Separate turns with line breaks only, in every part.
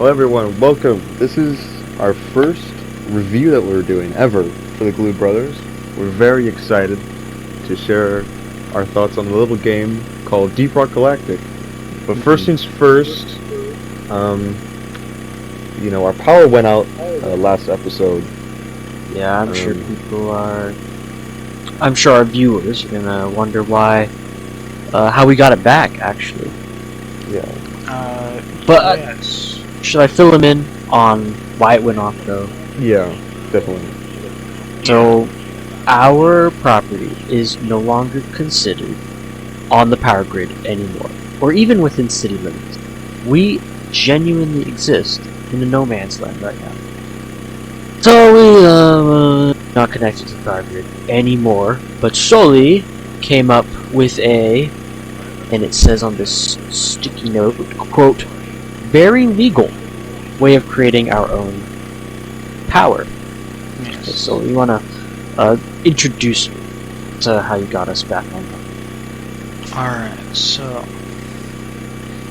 Hello everyone, welcome. This is our first review that we're doing ever for the Glue Brothers. We're very excited to share our thoughts on a little game called Rock Galactic. But first things first, our power went out last episode.
Yeah, I'm sure people are... I'm sure our viewers are gonna wonder why... how we got it back, actually.
Yeah.
But
yes.
should I fill them in on why it went off, though?
Yeah, definitely.
So, our property is no longer considered on the power grid anymore, or even within city limits. We genuinely exist in a no man's land right now. So we not connected to the power grid anymore, but Soli came up with and it says on this sticky note, quote, very legal way of creating our own power.
Yes.
Okay, so you want to introduce to how you got us back on that.
Alright, so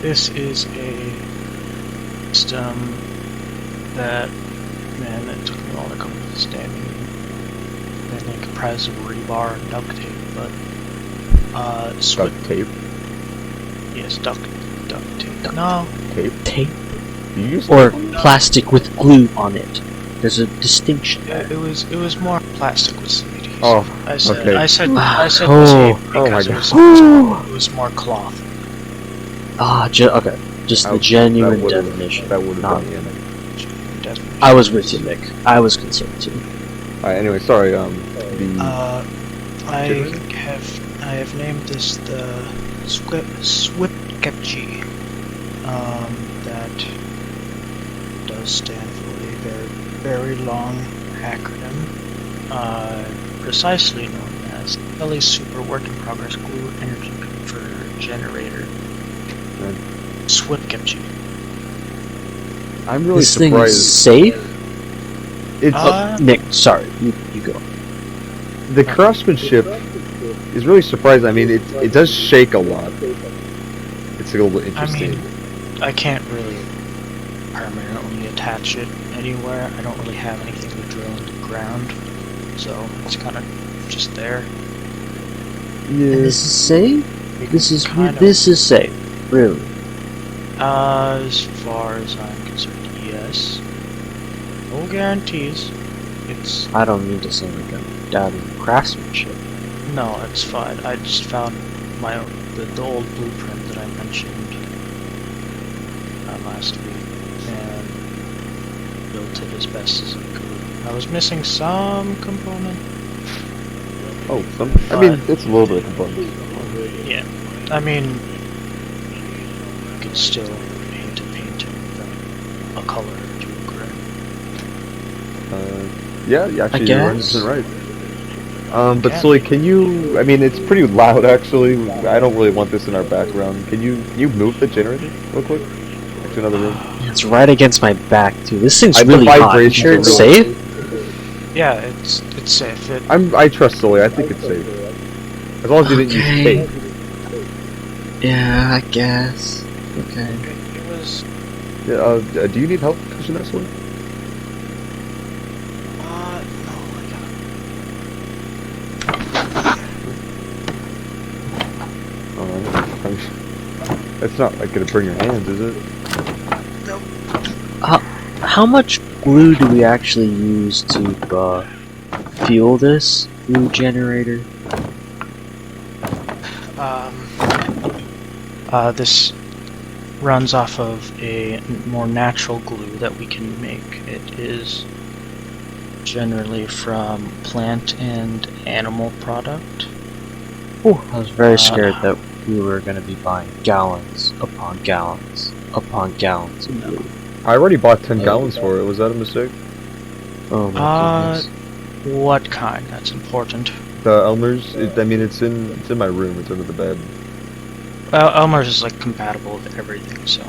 this is a system that, man, it took me a while to come up with this damn name. Mainly comprised of rebar and duct tape, but
Duct tape?
Yes, duct tape. No.
Tape?
You use
Or plastic with glue on it. There's a distinction.
It was more plastic with some adhesive.
Oh,
I said
okay.
I said
Oh.
tape
Oh my
because
God.
it was more cloth.
Okay. Just the genuine
that
definition.
That would
Not-
have been
Definitely.
I was with you, Nick. I was concerned too.
Alright, anyway, sorry,
I have named this the SSWIPGECG. That does stand for a very, very long acronym, precisely known as LA Super Work in Progress Glue Energy Converter Generator. SSWIPGECG.
I'm really
This thing
surprised.
is safe?
It's
Nick, sorry. You go.
the craftsmanship is really surprising. I mean, it does shake a lot. It's a little bit interesting.
I can't really permanently attach it anywhere. I don't really have anything to drill into the ground, so it's kind of just there.
Yeah.
And this is safe? This is safe. Really?
As far as I'm concerned, yes. No guarantees. It's
I don't mean to sound like I'm doubting craftsmanship.
no, it's fine. I just found my the old blueprint that I mentioned last week and built it as best as I could. I was missing some component.
Oh, I mean, it's a little bit of components.
Yeah, I mean, you could still paint a painting without a color to a gray.
Yeah, actually, you're
guess.
100% right. But Sully, can you? I mean, it's pretty loud actually. I don't really want this in our background. Can you move the generator real quick? To another room.
It's right against my back too. This thing's
The
really hot. You
vibrations
sure
are
it's
really-
safe?
Yeah, it's safe.
I trust Sully. I think it's safe. As long as you didn't use tape.
Yeah, I guess. Okay.
It was.
Yeah, do you need help pushing that, Sully?
No, I got
It's not like gonna burn your hands, is it?
How much glue do we actually use to fuel this glue generator?
This runs off of a more natural glue that we can make. It is generally from plant and animal product.
Oh, I was very scared that we were going to be buying gallons upon gallons upon gallons of glue.
I already bought 10 gallons for it. Was that a mistake?
Oh my goodness.
What kind? That's important.
The Elmer's. I mean, it's in my room. It's under the bed.
Well, Elmer's is like compatible with everything, so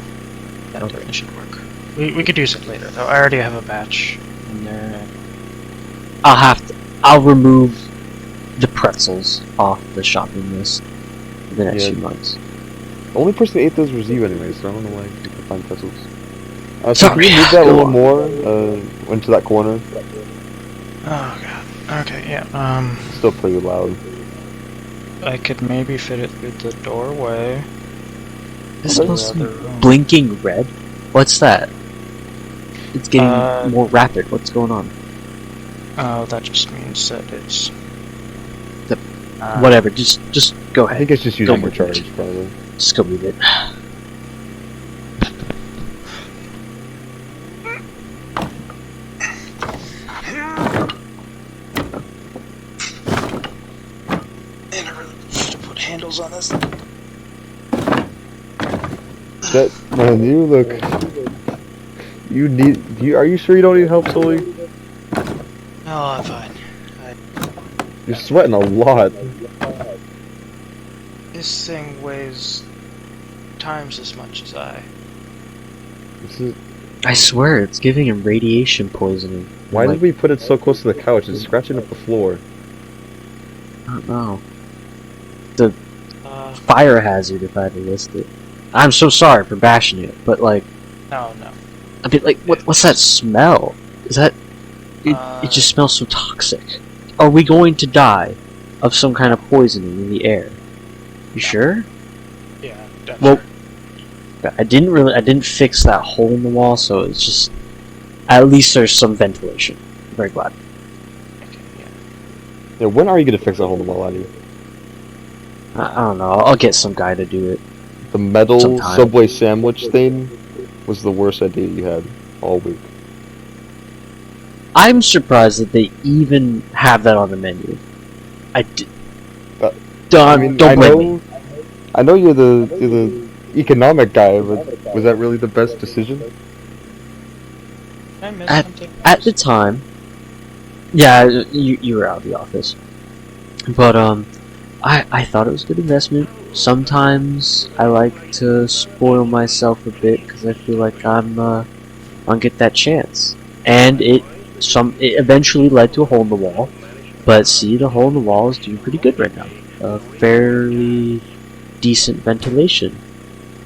that
Okay.
definitely should work. We could use it later, though. I already have a batch in there.
I'll remove the pretzels off the shopping list for the next
Yeah.
few months.
The only person that ate those was you anyway, so I don't know why you could find pretzels. So can
Sorry,
you move that a
go
little
on.
more into that corner?
Oh god. Okay, yeah.
It's still pretty loud.
I could maybe fit it through the doorway.
This is
Okay.
supposed to
The other
be
room.
blinking red? What's that? It's getting
Uh,
more rapid. What's going on?
Oh, that just means that it's.
The- Whatever. Just go
I
ahead.
think it's just
Go
using your
move it.
charge, probably.
Just go move it.
And I really should put handles on this.
That man, you look. You need. Are you sure you don't need help, Sully?
Oh, I'm fine.
You're sweating a lot.
This thing weighs times as much as I.
This is.
I swear, it's giving him radiation poisoning.
Why
Like,
did we put it so close to the couch? It's scratching up the floor.
I don't know.
Uh,
Fire hazard if I had to list it. I'm so sorry for bashing it, but like,
no.
I mean, like, what's that smell? Is that? It
Uh,
just smells so toxic. Are we going to die of some kind of poisoning in the air? You sure?
Yeah,
Well,
sure.
I didn't fix that hole in the wall, so it's just, at least there's some ventilation. I'm very glad.
Okay, yeah.
Yeah, when are you gonna fix that hole in the wall, Addy?
I don't know. I'll get some guy to do it.
The metal
Sometime.
Subway sandwich thing was the worst idea you had all week.
I'm surprised that they even have that on the menu. Don't blame me.
I know you're the economic guy, but was that really the best decision?
I missed
At-
something.
At the time, yeah, you were out of the office, but I thought it was a good investment. Sometimes I like to spoil myself a bit because I feel like I'll get that chance, and it eventually led to a hole in the wall. But see, the hole in the wall is doing pretty good right now. Fairly decent ventilation,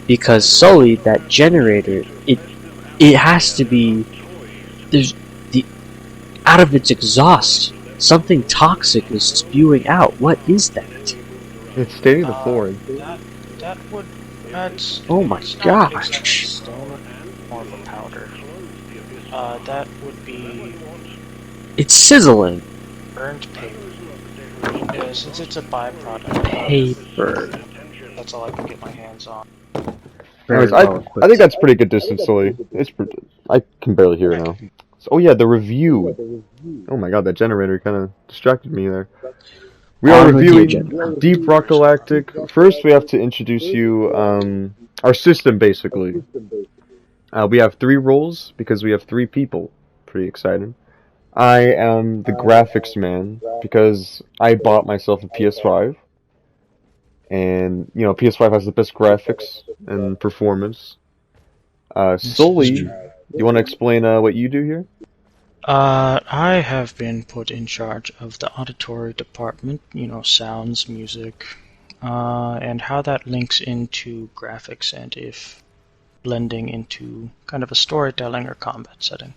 because Sully, that generator, it has to be, there's the out of its exhaust, something toxic is spewing out. What is that?
It's staining the floor.
That would. That's.
Oh my
it's not
gosh.
exactly stone, more of a powder. That would be
It's sizzling.
burnt paper. Since it's a byproduct.
Paper.
That's all I can get my hands on.
Very
Anyways,
well
I
equipped.
think that's pretty good distance, Sully. I can barely hear it now. So, oh yeah, the review. Oh my god, that generator kind of distracted me there. We are
On review
reviewing
generator.
Deep Rock Galactic. First, we have to introduce you our system, basically. We have 3 roles because we have 3 people. Pretty exciting. I am the graphics man because I bought myself a PS5. And, you know, PS5 has the best graphics and performance. Sully, you want to explain what you do here?
I have been put in charge of the auditory department, sounds, music, and how that links into graphics and if blending into kind of a storytelling or combat setting.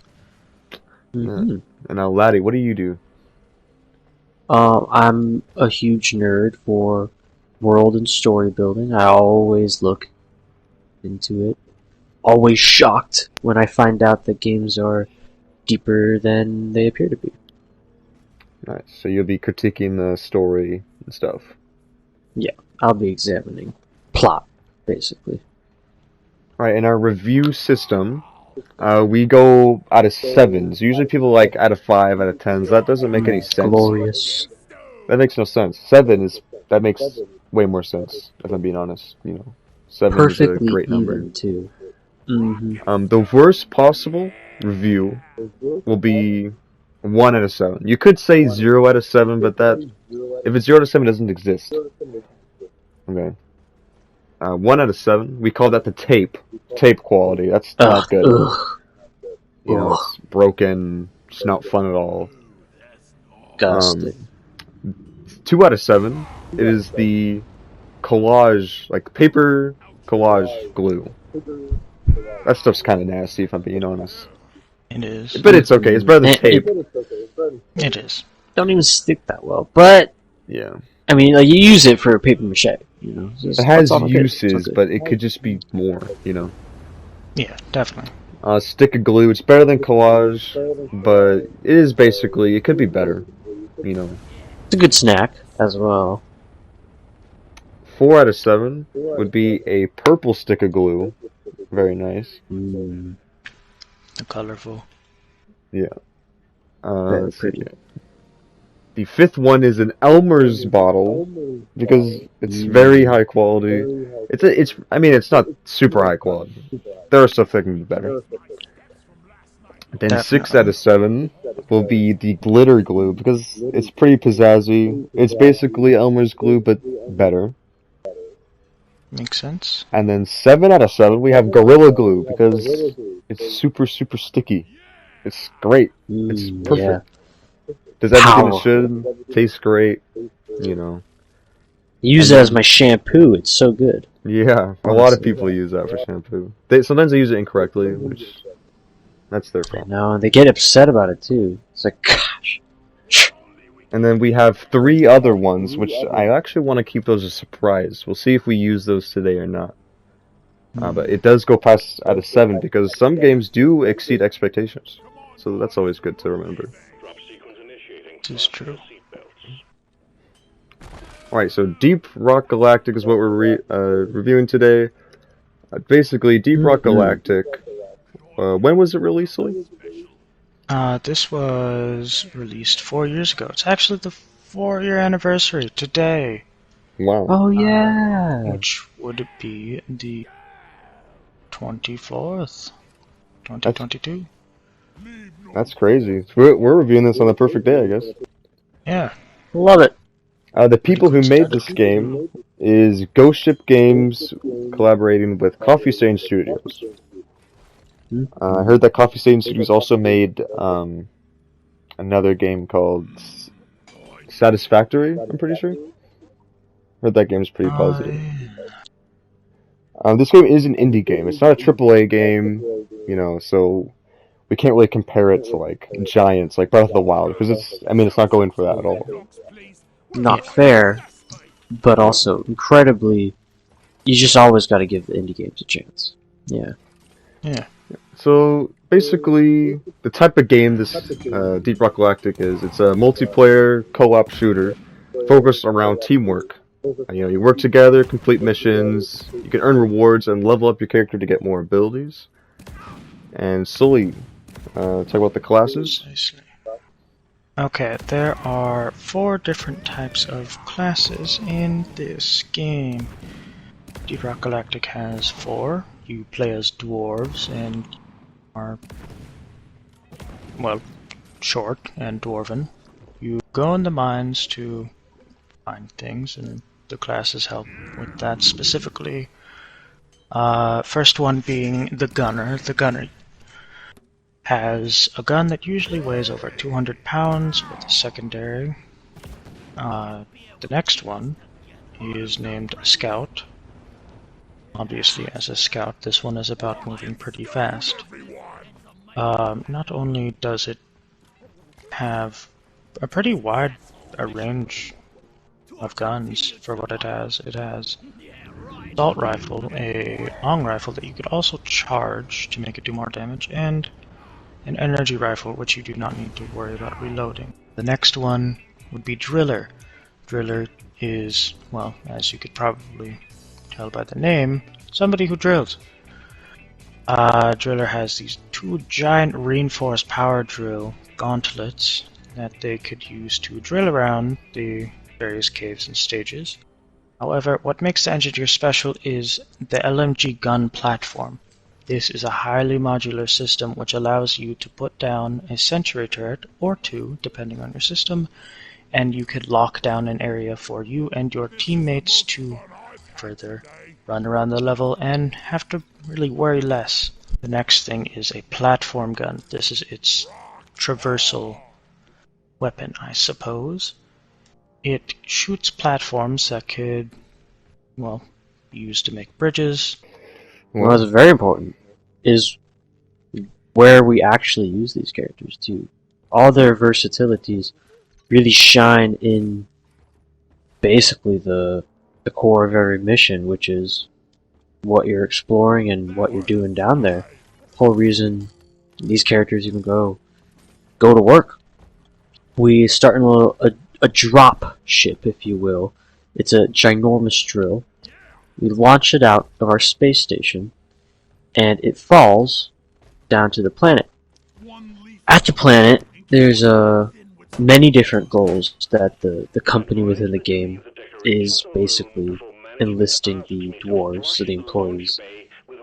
Mhm.
And now, Laddie, what do you do?
I'm a huge nerd for world and story building. I always look into it. Always shocked when I find out that games are deeper than they appear to be.
Nice. So you'll be critiquing the story and stuff.
I'll be examining plot, basically.
Alright, in our review system, we go out of 7s. Usually people like out of 5, out of 10s. That doesn't make any sense.
Glorious.
That makes no sense. That makes way more sense, if I'm being honest. 7
Perfectly
is a great number.
even, too. Mm-hmm.
The worst possible review will be 1 out of 7. You could say 0 out of 7, but if it's 0 out of 7, it doesn't exist. Okay. 1 out of 7. We call that the tape quality. That's not good.
Ugh.
It's broken. It's not fun at all.
Disgusting.
2 out of 7. It is the collage, like paper collage glue. That stuff's kind of nasty, if I'm being honest.
It is.
But it's okay. It's better than
It-
tape.
It is.
Don't even stick that well, but
Yeah.
I mean, like, you use it for paper mache. You know,
It has
all good. It's all
uses,
good.
but it could just be more, you know.
Yeah, definitely.
Stick of glue. It's better than collage, but it is basically. It could be better, you know.
It's a good snack as well.
4 out of 7 would be a purple stick of glue. Very nice.
Mm,
The colorful.
Yeah.
very
Let's see.
pretty.
The 5th one is an Elmer's bottle because it's very high quality. I mean, it's not super high quality. There are stuff that can be better. Then 6
Definitely.
out of 7 will be the glitter glue because it's pretty pizzazzy. It's basically Elmer's glue but better.
Makes sense.
And then 7 out of 7 we have Gorilla Glue because it's super sticky. It's great. It's perfect.
Yeah.
Does everything it
Powerful.
should. Tastes great. You know.
Use it as my shampoo. It's so good.
Yeah, a lot of people use that for shampoo. Sometimes they use it incorrectly, which that's their fault.
No, they get upset about it too. It's like, gosh.
And then we have 3 other ones, which I actually want to keep those a surprise. We'll see if we use those today or not. But it does go past out of 7 because some games do exceed expectations. So that's always good to remember.
This is true.
Alright, so Deep Rock Galactic is what we're reviewing today. Basically, Deep Rock Galactic. When was it released, Lee?
This was released 4 years ago. It's actually the 4-year anniversary today,
Wow.
Oh yeah.
which would be the 24th, 2022.
That's crazy. We're reviewing this on the perfect day, I guess.
Yeah.
Love it.
The people who made this game is Ghost Ship Games collaborating with Coffee Stain Studios. I heard that Coffee Stain Studios also made another game called Satisfactory, I'm pretty sure. Heard that game's pretty positive. This game is an indie game. It's not a AAA game, you know, so we can't really compare it to like giants like Breath of the Wild because it's not going for that at all.
Not fair, but also incredibly. You just always got to give the indie games a chance. Yeah.
Yeah.
So basically, the type of game this Deep Rock Galactic is, it's a multiplayer co-op shooter focused around teamwork. You work together, complete missions, you can earn rewards and level up your character to get more abilities. And Sully, talk about the classes.
Precisely. Okay, there are 4 different types of classes in this game. Deep Rock Galactic has 4. You play as dwarves and are, well, short and dwarven. You go in the mines to find things, and the classes help with that specifically. First one being the gunner. The gunner has a gun that usually weighs over 200 pounds with a secondary. The next one is named Scout. Obviously, as a scout, this one is about moving pretty fast. Not only does it have a pretty wide range of guns for what it has assault rifle, a long rifle that you could also charge to make it do more damage, and an energy rifle, which you do not need to worry about reloading. The next one would be Driller. Driller is, well, as you could probably tell by the name, somebody who drills. Driller has these 2 giant reinforced power drill gauntlets that they could use to drill around the various caves and stages. However, what makes the engineer special is the LMG gun platform. This is a highly modular system which allows you to put down a sentry turret or 2, depending on your system, and you could lock down an area for you and your teammates to further run around the level and have to really worry less. The next thing is a platform gun. This is its traversal weapon, I suppose. It shoots platforms that could, well, be used to make bridges.
Well, that's very important. is where we actually use these characters too. All their versatilities really shine in basically the core of every mission, which is what you're exploring and what you're doing down there. Whole reason these characters even go to work. We start in a drop ship, if you will. It's a ginormous drill. We launch it out of our space station, and it falls down to the planet. At the planet, there's many different goals that the company within the game is basically enlisting the dwarves, so the employees,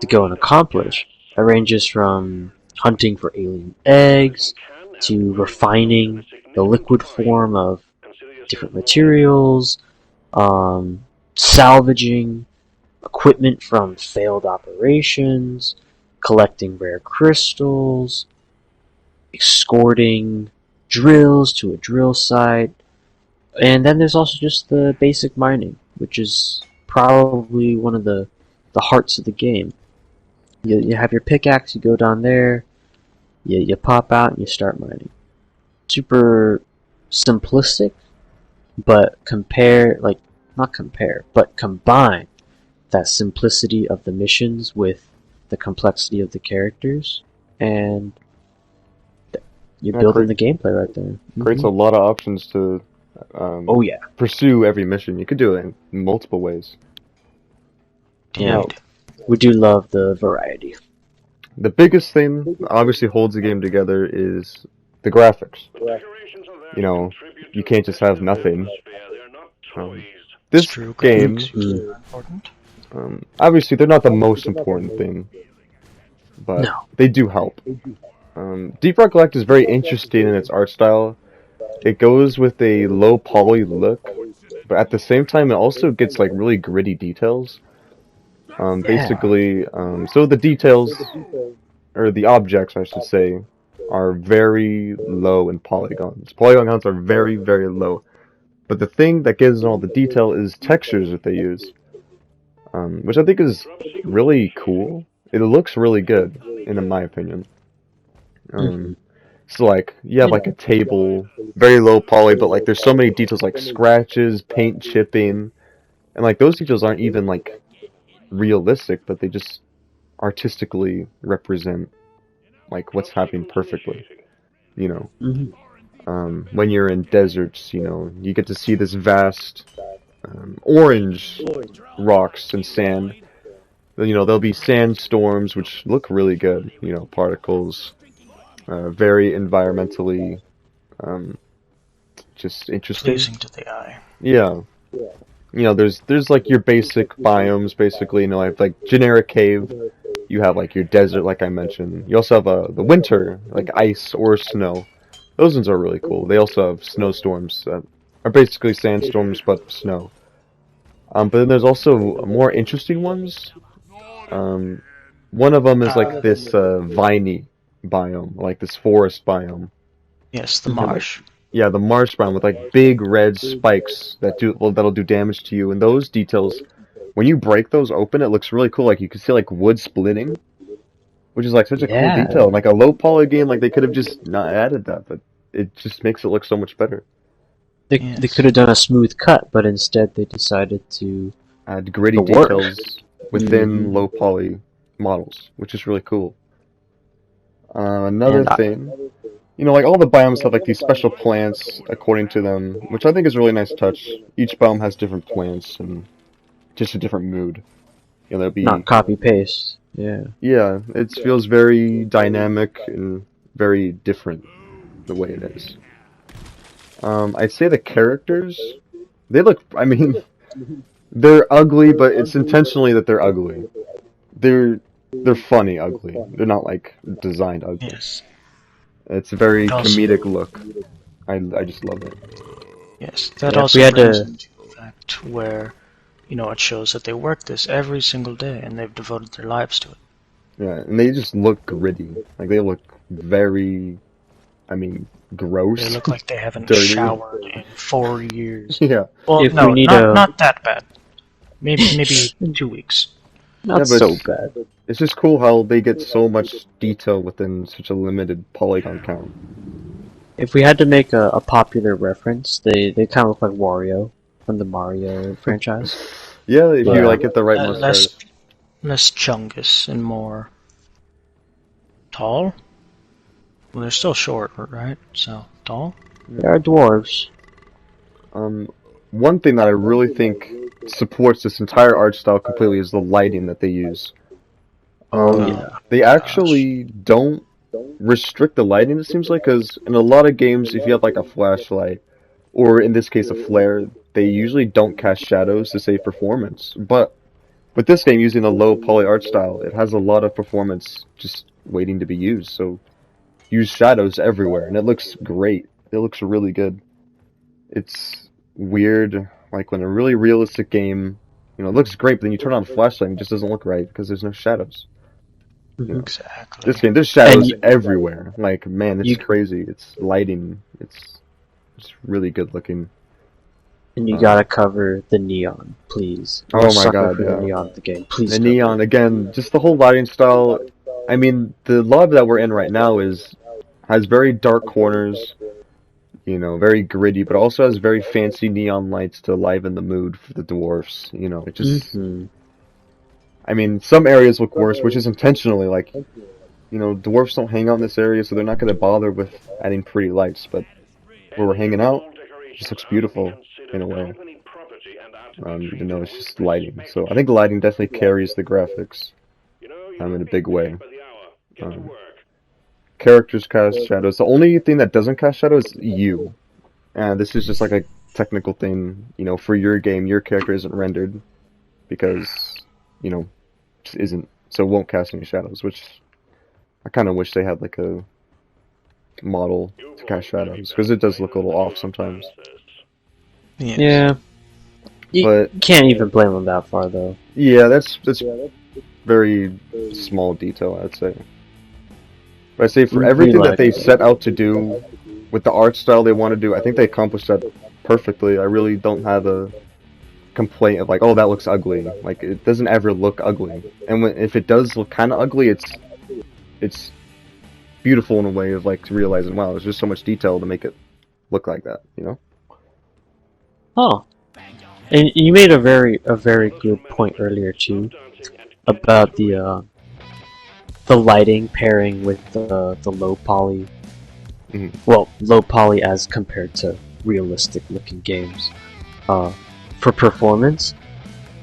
to go and accomplish. It ranges from hunting for alien eggs to refining the liquid form of different materials, salvaging equipment from failed operations, collecting rare crystals, escorting drills to a drill site, and then there's also just the basic mining, which is probably one of the hearts of the game. You have your pickaxe, you go down there, you pop out and you start mining. Super simplistic, but combine that simplicity of the missions with the complexity of the characters, and you're building the gameplay right there.
Creates a lot of options to pursue every mission. You could do it in multiple ways.
Yeah, we do love the variety.
The biggest thing that obviously holds the game together is the graphics. You know, you can't just have nothing. This game, obviously they're not the most important thing, but they do help. Deep Rock Galactic is very interesting in its art style. It goes with a low poly look, but at the same time it also gets like really gritty details. Basically, so the details, or the objects I should say, are very low in polygons. Polygon counts are very, very low. But the thing that gives all the detail is textures that they use, which I think is really cool. It looks really good, in my opinion. So like, you have like a table, very low poly, but like there's so many details like scratches, paint chipping, and like those details aren't even like realistic, but they just artistically represent like what's happening perfectly, you know. When you're in deserts, you know, you get to see this vast orange rocks and sand. You know, there'll be sandstorms, which look really good, you know, particles, very environmentally just interesting.
Pleasing to the eye.
Yeah. You know, there's like your basic biomes, basically, you know, like generic cave. You have like your desert, like I mentioned. You also have the winter, like ice or snow. Those ones are really cool. They also have snowstorms that are basically sandstorms but snow. But then there's also more interesting ones. One of them is like this viney biome, like this forest biome.
Yes, the marsh.
Yeah, the marsh biome with like big red spikes that'll do damage to you. And those details, when you break those open, it looks really cool. Like you can see like wood splitting, which is like such a cool detail. Like a low poly game, like they could have just not added that, but it just makes it look so much better.
They could have done a smooth cut, but instead they decided to
add gritty details within low poly models, which is really cool. Another thing, you know, like all the biomes have like these special plants according to them, which I think is a really nice touch. Each biome has different plants and just a different mood. You know, there'll be
not copy paste. Yeah.
Yeah, it feels very dynamic and very different the way it is. I'd say the characters, they look, I mean, they're ugly, but it's intentionally that they're ugly. They're funny ugly. They're not like designed ugly.
Yes.
It's a very comedic look. I just love it.
Yes, that also brings into the fact where, you know, it shows that they work this every single day and they've devoted their lives to it.
Yeah, and they just look gritty. Like they look very, I mean, gross.
They look like they haven't
dirty.
showered in 4 years.
Yeah.
Well, no, not that bad. Maybe 2 weeks.
Not
but
so bad.
it's just cool how they get so much detail within such a limited polygon count.
If we had to make a popular reference, they kind of look like Wario from the Mario franchise.
Yeah, if you
Yeah.
like get the right mustache.
Less chungus and more tall. Well, they're still short, right? So tall.
They are dwarves.
One thing that I really think supports this entire art style completely is the lighting that they use.
Oh yeah.
They actually don't restrict the lighting, it seems like, because in a lot of games, if you have like a flashlight, or in this case a flare, they usually don't cast shadows to save performance. But with this game using a low poly art style, it has a lot of performance just waiting to be used. So use shadows everywhere, and it looks great. It looks really good. It's weird, like when a really realistic game, it looks great, but then you turn on a flashlight and it just doesn't look right because there's no shadows.
Exactly.
This game, there's shadows
And
everywhere. Like, man, it's
you-
crazy. It's lighting. It's really good looking.
And you gotta cover the neon, please.
Oh
I'm a
my
sucker
God,
for
yeah.
the neon of the game. Please.
The
cover
neon,
it.
again, just the whole lighting style. I mean, the lobby that we're in right now has very dark corners, very gritty, but also has very fancy neon lights to liven the mood for the dwarfs. It just,
Mhm.
I mean, some areas look worse, which is intentionally, like, dwarfs don't hang out in this area, so they're not going to bother with adding pretty lights, but where we're hanging out, it just looks beautiful, in a way. Even though it's just lighting. So I think the lighting definitely carries the graphics, in a big way. Characters cast shadows. The only thing that doesn't cast shadows is you. And this is just like a technical thing, for your game, your character isn't rendered because, just isn't, so it won't cast any shadows, which I kind of wish they had like a model to cast shadows, because it does look a little off sometimes.
Yes.
Yeah. You
But
can't even blame them that far, though.
yeah, that's very small detail, I'd say. But I say for everything that they set out to do with the art style they want to do, I think they accomplished that perfectly. I really don't have a complaint of like, oh, that looks ugly. Like, it doesn't ever look ugly. And if it does look kind of ugly, it's beautiful in a way of like realizing, wow, there's just so much detail to make it look like that,
Oh. And you made a very good point earlier too, about the lighting pairing with the low poly.
Mhm.
Well, low poly as compared to realistic looking games. For performance,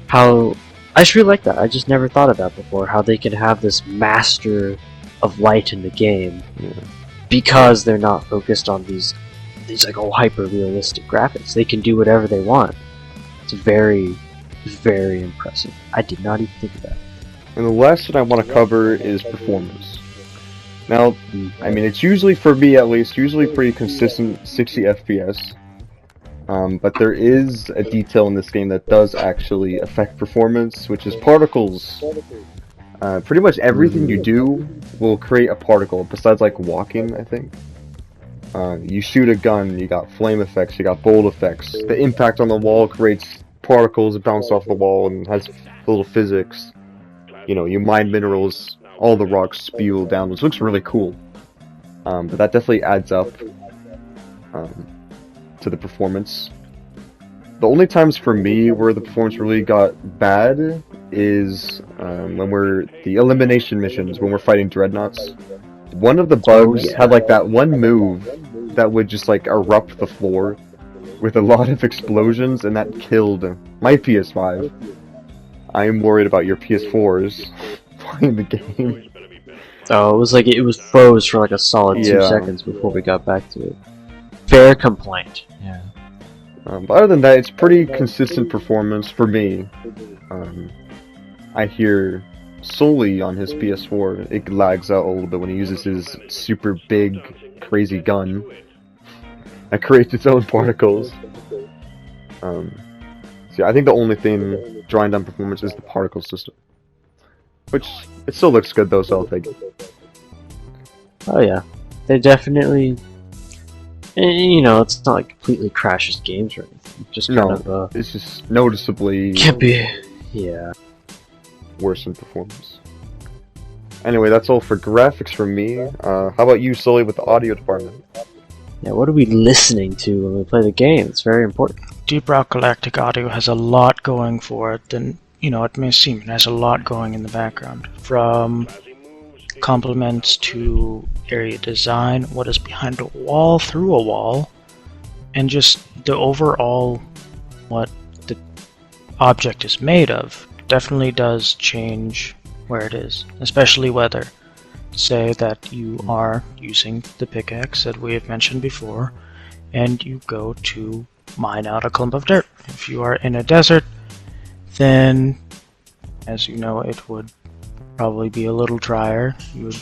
how I just really like that. I just never thought of that before. How they can have this master of light in the game because they're not focused on these like hyper realistic graphics. They can do whatever they want. It's very, very impressive. I did not even think of that.
And the last thing I want to cover is performance. Now, I mean, it's usually, for me at least, usually pretty consistent 60 FPS. But there is a detail in this game that does actually affect performance, which is particles. Pretty much everything you do will create a particle, besides like walking, I think. You shoot a gun, you got flame effects, you got bolt effects. The impact on the wall creates particles that bounce off the wall and has little physics. You mine minerals, all the rocks spew down, which looks really cool. But that definitely adds up to the performance. The only times for me where the performance really got bad is when we're the elimination missions, when we're fighting dreadnoughts. One of the bugs had like that one move that would just like erupt the floor with a lot of explosions, and that killed my PS5. I am worried about your PS4s playing the game.
Oh, it was froze for like a solid 2 seconds before we got back to it. Fair complaint. Yeah.
But other than that, it's pretty consistent performance for me. I hear solely on his PS4, it lags out a little bit when he uses his super big, crazy gun that creates its own particles. So I think the only thing drawing down performance is the particle system. Which, it still looks good though, so I'll take it.
Oh yeah. They definitely... it's not like completely crashes games or anything. Just kind of,
it's just noticeably...
Can't be... Yeah.
worse in performance. Anyway, that's all for graphics from me. How about you, Sully, with the audio department?
Yeah, what are we listening to when we play the game? It's very important.
Deep Rock Galactic audio has a lot going for it, and it may seem it has a lot going in the background. From compliments to area design, what is behind a wall, through a wall, and just the overall what the object is made of definitely does change where it is, especially whether, say that you are using the pickaxe that we have mentioned before, and you go to mine out a clump of dirt. If you are in a desert, then, as you know, it would probably be a little drier. You would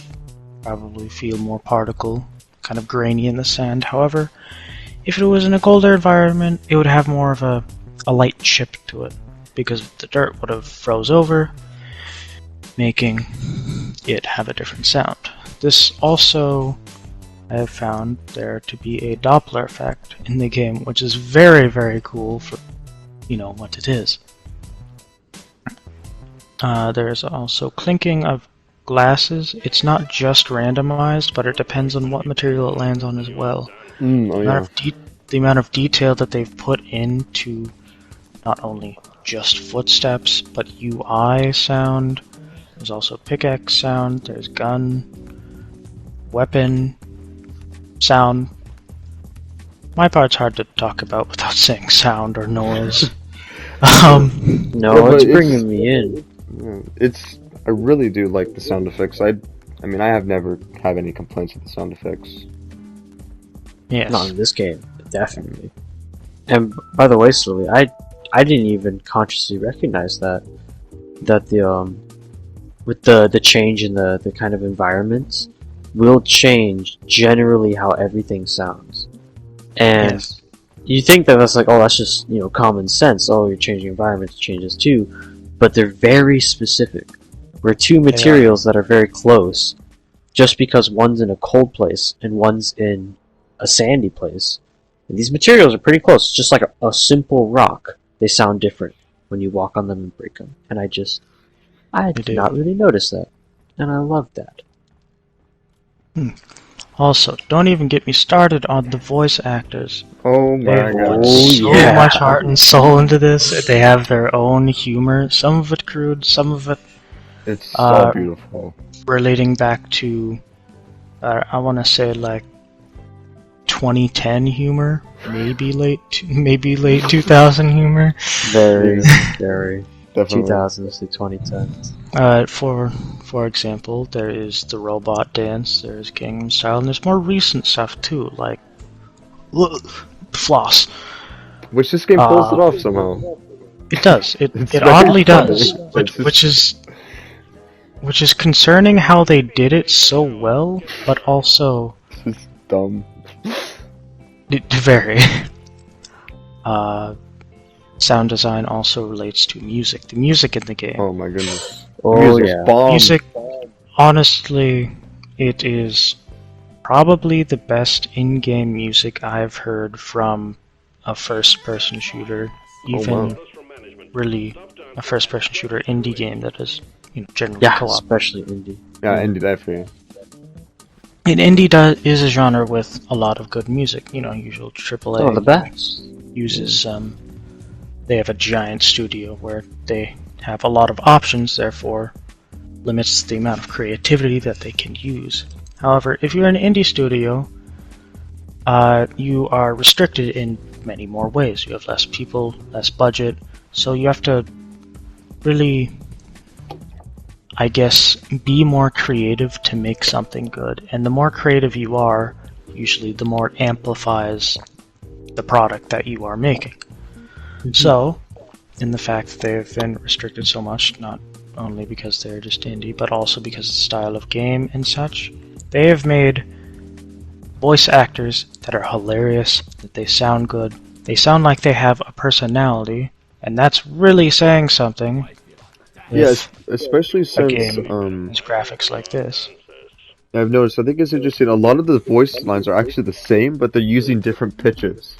probably feel more particle, kind of grainy in the sand. However, if it was in a colder environment, it would have more of a light chip to it, because the dirt would have froze over, making it have a different sound. This also, I have found there to be a Doppler effect in the game, which is very, very cool for, what it is. There's also clinking of glasses. It's not just randomized, but it depends on what material it lands on as well. The amount of detail that they've put into not only just footsteps, but UI sound. There's also pickaxe sound, there's gun, weapon, sound. My part's hard to talk about without saying sound or noise.
No, it's bringing me in.
I really do like the sound effects. I mean, I have never had any complaints with the sound effects.
Yes.
Not in this game, definitely. And by the way, Sully, I didn't even consciously recognize that the with the change in the kind of environments will change generally how everything sounds. And
yes.
You think that that's like, oh, that's just, common sense. Oh, you're changing environments, it changes too. But they're very specific. We're two materials that are very close, just because one's in a cold place and one's in a sandy place. And these materials are pretty close. It's just like a simple rock. They sound different when you walk on them and break them. And I did not really notice that. And I love that.
Also, don't even get me started on the voice actors.
Oh my god.
So much heart and soul into this. They have their own humor. Some of it crude, some of it
It's so beautiful.
relating back to, I want to say like 2010 humor, maybe late 2000 humor.
Very, very.
Definitely.
2000s to 2010s.
For example, there is the robot dance, there's Gangnam Style, and there's more recent stuff too, like Floss.
Which this game pulls it off somehow.
It does. It
very
oddly
funny.
does, which is concerning how they did it so well, but also
It's dumb.
very. Sound design also relates to music. The music in the game.
Oh my goodness.
Oh,
Music's
yeah.
bomb.
Music, honestly, it is probably the best in-game music I've heard from a first-person shooter, even really a first-person shooter indie game that is generally co-op.
Especially indie.
Yeah, indie definitely.
And indie is a genre with a lot of good music. Usual AAA.
Oh, the best.
Uses they have a giant studio where they have a lot of options, therefore limits the amount of creativity that they can use. However, if you're an indie studio, you are restricted in many more ways. You have less people, less budget, so you have to really, I guess, be more creative to make something good. And the more creative you are, usually the more it amplifies the product that you are making. So, in the fact that they've been restricted so much, not only because they're just indie, but also because of the style of game and such, they have made voice actors that are hilarious, that they sound good, they sound like they have a personality, and that's really saying something.
Yes, especially
A
since
game has graphics like this.
I've noticed. I think it's interesting. A lot of the voice lines are actually the same, but they're using different pitches.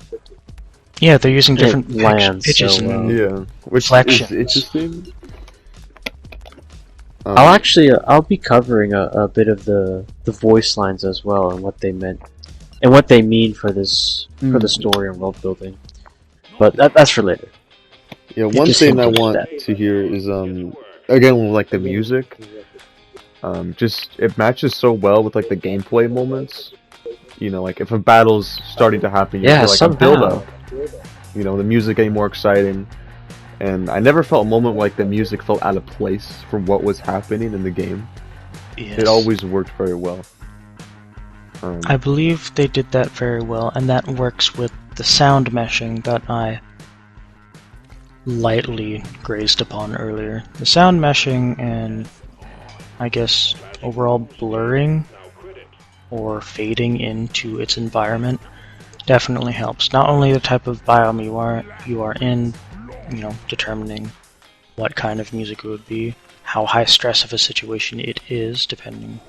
Yeah, they're using different
lands
pitches
so
and
Yeah, which
Inflection.
is interesting.
I'll be covering a bit of the voice lines as well and what they meant and what they mean for this for the story and world building. But that's for later.
Yeah, one
just
thing I
hinted at
want
that.
to hear is again with like the music, just it matches so well with like the gameplay moments. You know, like if a battle's starting to happen, you
Yeah,
feel like a build
somehow.
up. You know, the music getting more exciting, and I never felt a moment where, like the music felt out of place for what was happening in the game.
Yes.
It always worked very well.
I believe they did that very well, and that works with the sound meshing that I lightly grazed upon earlier. The sound meshing and, I guess, overall blurring or fading into its environment definitely helps. Not only the type of biome you are in, you know, determining what kind of music it would be, how high stress of a situation it is, depending,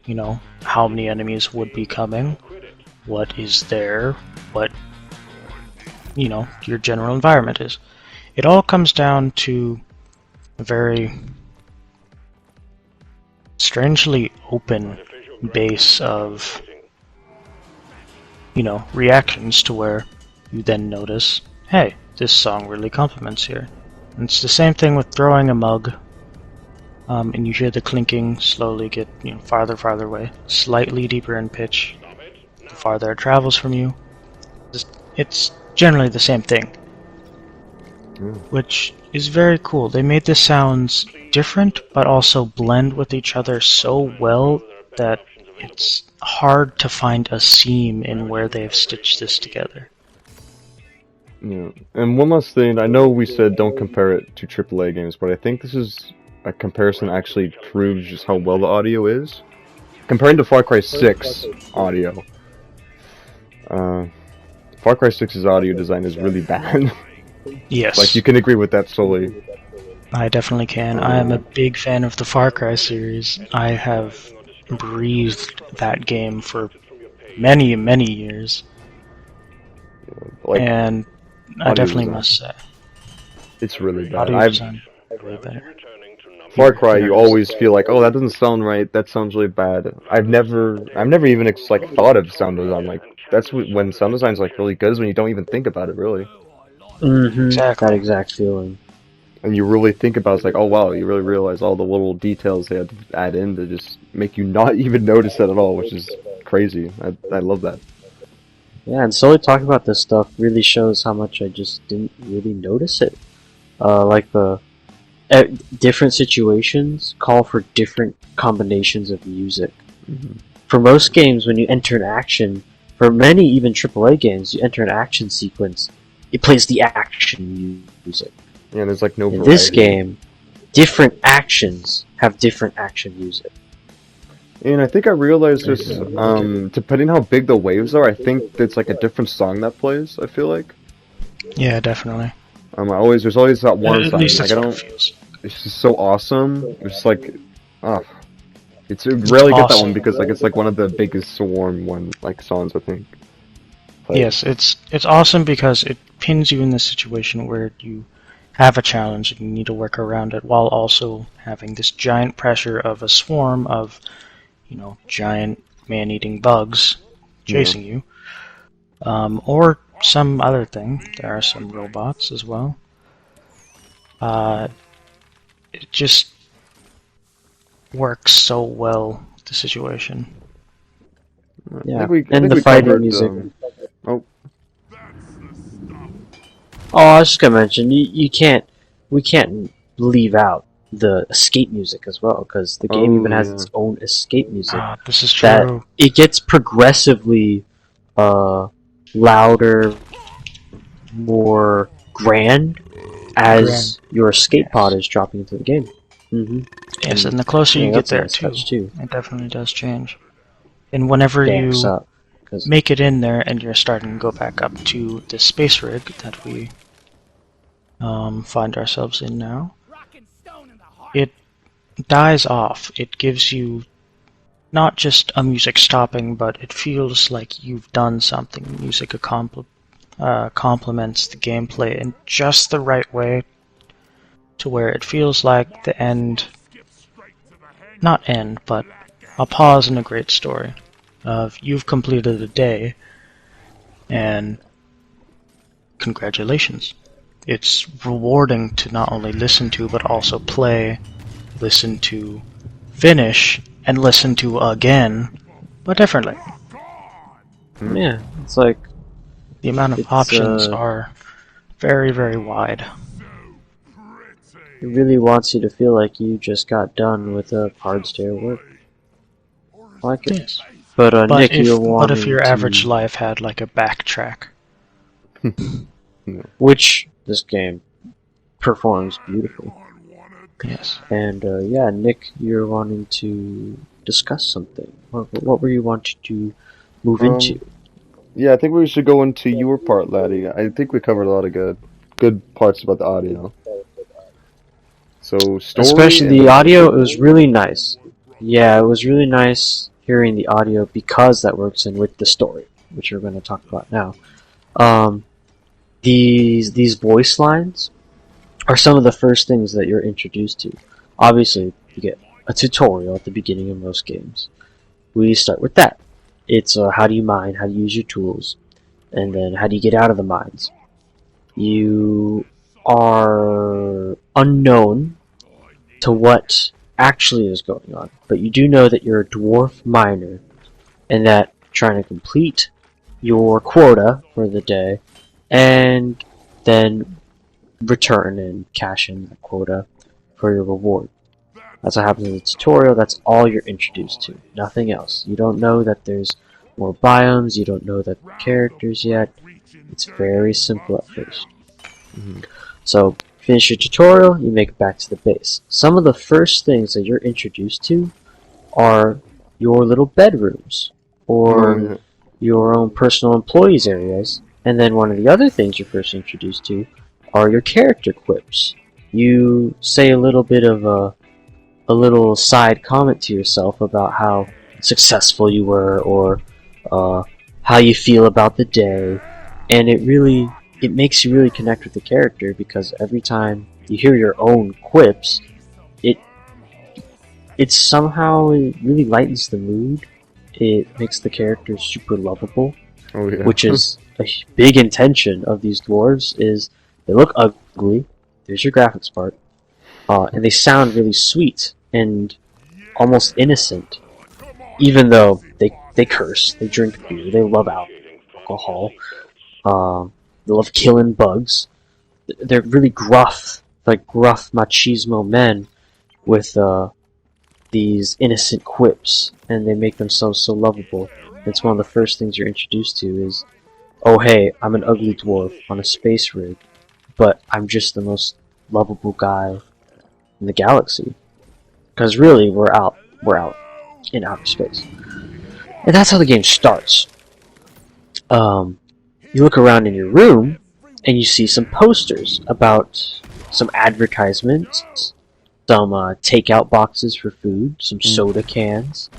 you know, how many enemies would be coming, what is there, what, you know, your general environment is. It all comes down to a very strangely open base of, you know, reactions to where you then notice, hey, this song really complements here. And it's the same thing with throwing a mug, and you hear the clinking slowly get, you know, farther away, slightly deeper in pitch. The farther it travels from you, it's generally the same thing, which is very cool. They made the sounds different, but also blend with each other so well that it's hard to find a seam in where they've stitched this together.
Yeah, and one last thing, I know we said don't compare it to AAA games, but I think this is a comparison that actually proves just how well the audio is. Comparing to Far Cry 6 audio, Far Cry 6's audio design is really bad.
Yes.
Like, you can agree with that solely.
I definitely can. I am a big fan of the Far Cry series. I have breathed that game for many years.
Like,
and I definitely must say,
it's really bad.
audio design way better.
Far Cry, you always feel like, oh, that doesn't sound right. That sounds really bad. I've never even like thought of sound design. Like that's when sound design's like really good is when you don't even think about it really,
Exactly.
That exact feeling.
and you really think about it's like, oh wow, you really realize all the little details they had to add in to just make you not even notice it at all, which is crazy. I love that.
Yeah, and slowly talking about this stuff really shows how much I just didn't really notice it. Like the different situations call for different combinations of music. For most games, when you enter an action, for many even AAA games, you enter an action sequence, it plays the action music.
Yeah, there's like no
In
variety.
this game, different actions have different action music.
And I think I realized this, depending how big the waves are, I think it's like a different song that plays, I feel like.
Yeah, definitely.
There's always that one
At
song,
least
like
that's
I
what it
don't,
feels.
it's just so awesome, it's like, it's rarely get that
awesome.
one because like it's like one of the biggest Swarm songs, I think. Like,
Yes, it's awesome because it pins you in this situation where you have a challenge and you need to work around it while also having this giant pressure of a swarm of, you know, giant man-eating bugs chasing you, or some other thing. There are some robots as well. It just works so well with the situation.
Yeah,
I think
and
we
the fighting
covered,
music.
oh,
Oh, I was just gonna mention we can't leave out the escape music as well because the game even has its own escape music.
This is
That
true.
it gets progressively louder, more grand as your escape pod is dropping into the game.
Yes, and the closer you get
that's a
there
nice touch, too.
it definitely does change. And whenever
Backs
you
up, 'cause-
make it in there and you're starting to go back up to the space rig that we find ourselves in now, it dies off. It gives you not just a music stopping, but it feels like you've done something. Music complements the gameplay in just the right way to where it feels like the end not end, but a pause in a great story of you've completed a day, and congratulations. It's rewarding to not only listen to, but also play, listen to, finish, and listen to again, but differently.
Yeah, it's like
The amount of options are very, very wide.
it really wants you to feel like you just got done with a hard day of work. I like it.
Yes.
But Nick,
if,
you're wanting
but if your average
to,
life had like a backtrack,
which this game performs beautifully.
yes.
And yeah, Nick, you're wanting to discuss something. What were you wanting to move into?
Yeah, I think we should go into your part, Laddie. I think we covered a lot of good parts about the audio. So story,
Especially
and
the
then
audio, it was really nice. Yeah, it was really nice hearing the audio because that works in with the story, which we're going to talk about now. These voice lines are some of the first things that you're introduced to. Obviously, you get a tutorial at the beginning of most games. We start with that. It's how do you mine, how do you use your tools, and then how do you get out of the mines. You are unknown to what actually is going on, but you do know that you're a dwarf miner and that you're trying to complete your quota for the day and then return and cash in that quota for your reward. That's what happens in the tutorial. That's all you're introduced to. Nothing else. You don't know that there's more biomes. You don't know that characters yet. It's very simple at first. So, finish your tutorial, you make it back to the base. Some of the first things that you're introduced to are your little bedrooms or your own personal employees areas. And then one of the other things you're first introduced to are your character quips. You say a little bit of a little side comment to yourself about how successful you were or how you feel about the day, and it makes you really connect with the character because every time you hear your own quips, it somehow really lightens the mood. It makes the character super lovable, which is a big intention of these dwarves. Is they look ugly. There's your graphics part, and they sound really sweet and almost innocent, even though they curse, they drink beer, they love alcohol, they love killing bugs. They're really gruff, like gruff machismo men with these innocent quips, and they make themselves so lovable. It's one of the first things you're introduced to is, oh hey, I'm an ugly dwarf on a space rig, but I'm just the most lovable guy in the galaxy. Because really, we're out in outer space. And that's how the game starts. You look around in your room, and you see some posters about some advertisements, some takeout boxes for food, some soda cans,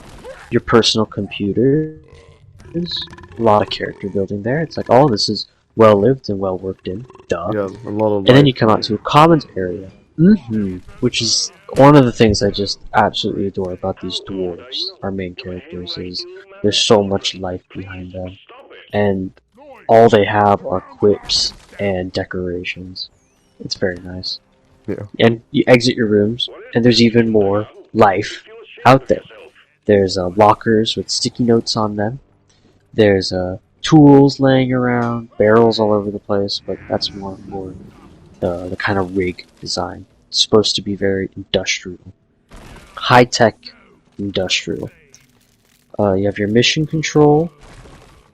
your personal computer. There's a lot of character building there. It's like, oh, this is well lived and well worked in. Duh.
Yeah, a lot of.
And then you come out to a commons area, which is one of the things I just absolutely adore about these dwarves, our main characters, is there's so much life behind them. And all they have are quips and decorations. It's very nice.
Yeah.
And you exit your rooms, and there's even more life out there. There's lockers with sticky notes on them. There's tools laying around, barrels all over the place, but that's more for the kind of rig design. It's supposed to be very industrial. High-tech industrial. You have your mission control.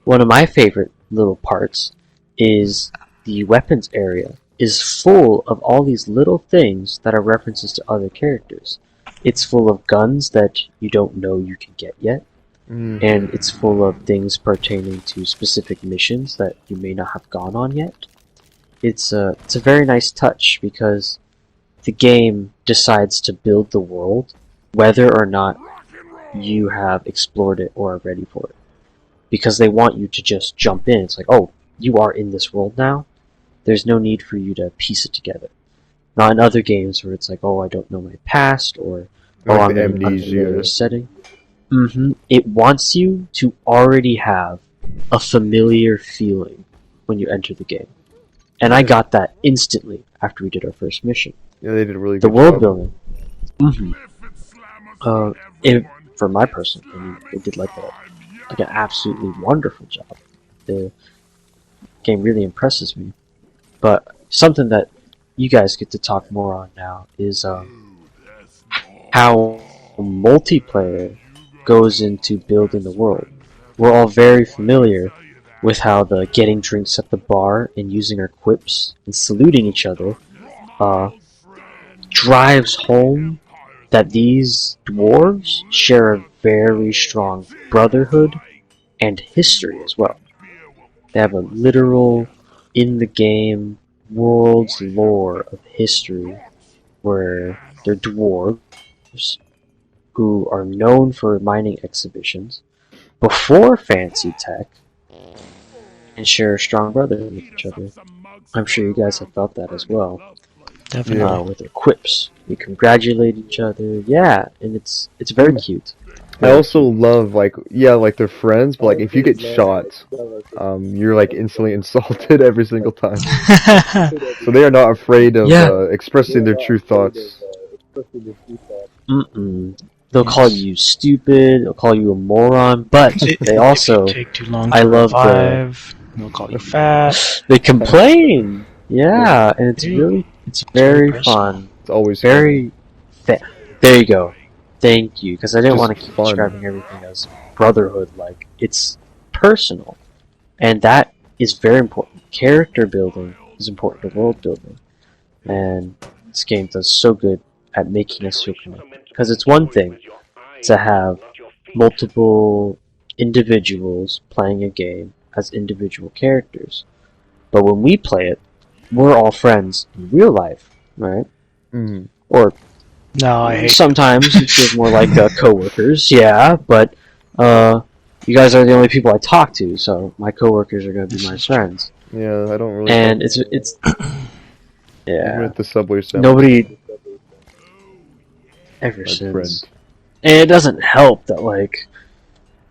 One of my favorite little parts is the weapons area is full of all these little things that are references to other characters. It's full of guns that you don't know you can get yet, and it's full of things pertaining to specific missions that you may not have gone on yet. It's a very nice touch because the game decides to build the world whether or not you have explored it or are ready for it. Because they want you to just jump in. It's like, oh, you are in this world now. There's no need for you to piece it together. Not in other games where it's like, oh, I don't know my past, or
Like
I'm
the
in an
amnesia.
unfamiliar setting. It wants you to already have a familiar feeling when you enter the game. And I got that instantly after we did our first mission.
Yeah, they did a really
The
good
world
job.
building. For my personal opinion, they did like an absolutely wonderful job. The game really impresses me. But something that you guys get to talk more on now is how multiplayer goes into building the world. We're all very familiar with how the getting drinks at the bar and using our quips and saluting each other drives home that these dwarves share a very strong brotherhood and history as well. They have a literal, in-the-game, world's lore of history where they're dwarves who are known for mining exhibitions before fancy tech and share a strong brotherhood with each other. I'm sure you guys have felt that as well.
Definitely.
With their quips, we congratulate each other. Yeah, and it's very cute.
I also love like they're friends, but like if you get shot, you're like instantly insulted every single time. So they are not afraid of expressing their true thoughts.
They'll call you stupid. They'll call you a moron. But they also,
if you take too long
I
to
love
revive, they'll call you fat.
They complain. Yeah, and it's very fun.
It's always
very. There you go. Thank you, because I didn't want to keep
fun.
describing everything as brotherhood-like. It's personal, and that is very important. Character building is important to world building, and this game does so good at making us feel connected. Because it's one thing to have multiple individuals playing a game as individual characters, but when we play it, we're all friends in real life, right? Or
No, I hate
sometimes it feels more like coworkers, yeah, but you guys are the only people I talk to, so my coworkers are going to be my friends.
Yeah, I don't really.
And it's yeah.
Even at the subway stand.
Nobody ever since. And it doesn't help that like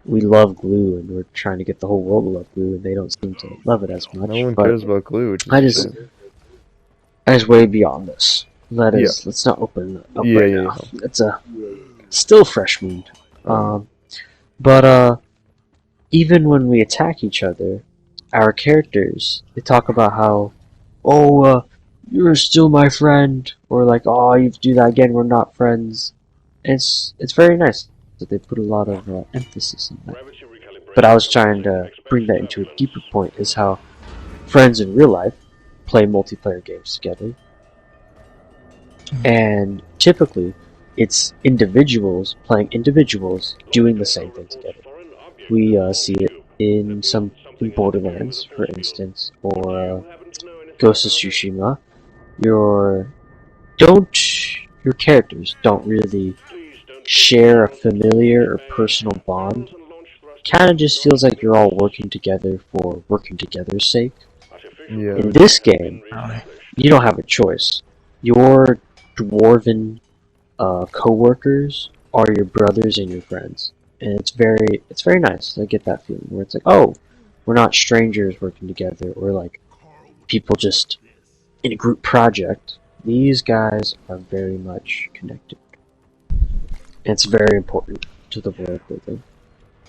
we love glue and we're trying to get the whole world to love glue, and they don't seem to love it as much.
No one cares about glue.
I just way beyond this. Let's not open up right now. It's a still fresh wound. But even when we attack each other, our characters, they talk about how, you're still my friend, or like, oh, you do that again, we're not friends. And it's very nice that they put a lot of emphasis on that. But I was trying to bring that into a deeper point, is how friends in real life play multiplayer games together. And typically, it's individuals playing individuals doing the same thing together. We see it in Borderlands, for instance, or Ghost of Tsushima. Your characters don't really share a familiar or personal bond. Kind of just feels like you're all working together for working together's sake.
Yeah.
In this game, you don't have a choice. Your dwarven co-workers are your brothers and your friends, and it's very nice. I get that feeling where it's like, oh, we're not strangers working together, or like people just in a group project. These guys are very much connected. And it's very important to the world building.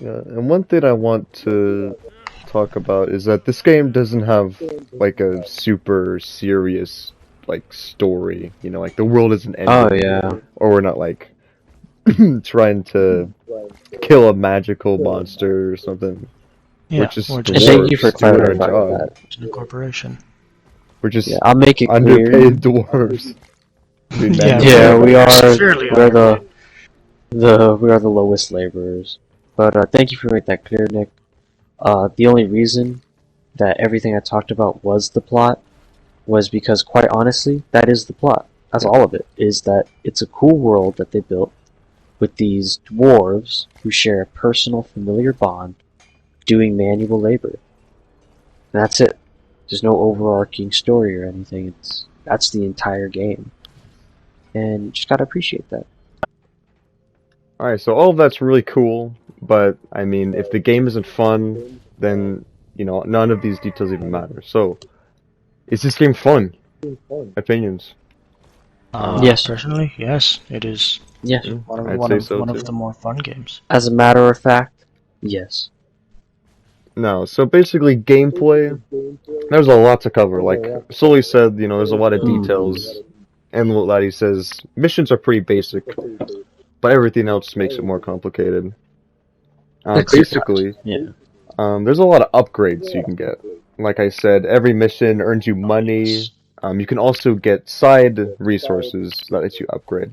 Yeah, and one thing I want to talk about is that this game doesn't have like a super serious like story, you know, like the world isn't ending.
Oh yeah.
Or we're not like trying to kill a magical monster or something.
Yeah,
we're just
thank you for clarifying that.
In a corporation.
We're just
I'll make it
underpaid
clear.
Dwarves.
Yeah, we are the lowest laborers. But thank you for making that clear, Nick. The only reason that everything I talked about was the plot was because, quite honestly, that is the plot. That's all of it, is that it's a cool world that they built with these dwarves who share a personal, familiar bond doing manual labor. And that's it. There's no overarching story or anything. That's the entire game. And you just gotta appreciate that.
Alright, so all of that's really cool, but I mean, if the game isn't fun, then, you know, none of these details even matter. So, is this game fun? Opinions?
Yes.
Personally, yes, it is
Yes.
Yeah,
one of
I'd
one
say
of
so
one
too.
of the more fun games.
As a matter of fact, yes.
No, so basically gameplay, there's a lot to cover. Like Sully said, you know, there's a lot of details, and Laddie says missions are pretty basic, but everything else makes it more complicated. Basically,
Yeah.
there's a lot of upgrades you can get. Like I said, every mission earns you money. You can also get side resources that lets you upgrade.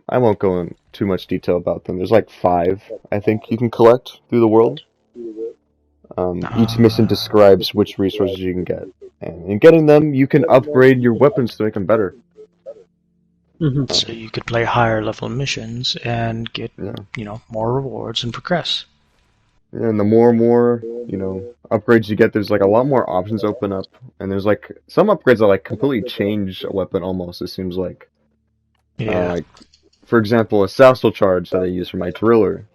I won't go in too much detail about them. There's like 5, I think, you can collect through the world. Each mission describes which resources you can get. And in getting them, you can upgrade your weapons to make them better.
Hmm.
So you could play higher level missions and get,
Yeah.
more rewards and progress.
And the more, you know, upgrades you get, there's like a lot more options open up. And there's like some upgrades that like completely change a weapon almost, it seems like.
Yeah.
Like, for example, a Sassel charge that I use for my driller.